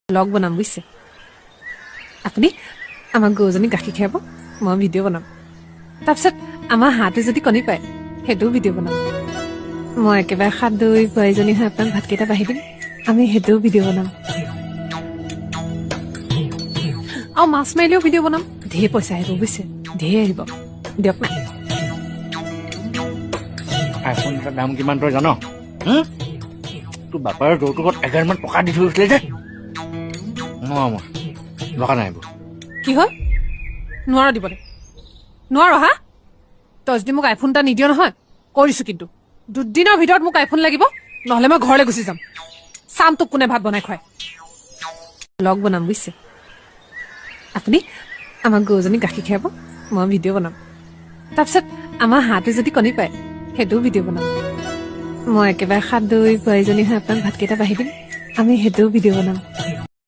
blog বনাম বুজিছে আপুনি আমাৰ গৰুজনী গাখীৰ খীৰাব মই ভিডিঅ' বনাম তাৰপিছত আমাৰ হাঁহটো যদি কণী পায় সেইটোও ভিডিঅ' বনাম মই একেবাৰে হাত দৈ বোৱাৰীজনী হৈ আপোনাক ভাতকেইটা বাঢ়ি দিম আমি সেইটোও ভিডিঅ' বনাম আৰু মাছ মাৰিলেও ভিডিঅ' বনাম ঢেৰ পইচা আহিব বুজিছে ঢেৰ আহিব দিয়ক না আইফোন এটাৰ দাম কিমান তই জান তোৰ বাপাৰ যৌতুকত 11,000 টকা দি থৈছিলে যে মই দৰকাৰ নাই এইবোৰ কি হয় নোৱাৰ দিবলৈ নোৱাৰ হা তই যদি মোক আইফোন এটা নিদিয় নহয় কৰিছো কিন্তু দুদিনৰ ভিতৰত মোক আইফোন লাগিব নহলে মই ঘৰলৈ গুচি যাম চাম তোক কোনে ভাত বনাই খুৱাই ব্লগ বনাম বুজিছে আপুনি আমাৰ গৰুজনী গাখীৰ খীৰাব মই ভিডিঅ' বনাম তাৰপিছত আমাৰ হাঁহটো যদি কণী পায় সেইটোও ভিডিঅ' বনাম মই একেবাৰে হাত দৈ বোৱাৰীজনী হৈ আপোনাক ভাতকেইটা বাঢ়ি দিম আমি সেইটোও ভিডিঅ' বনাম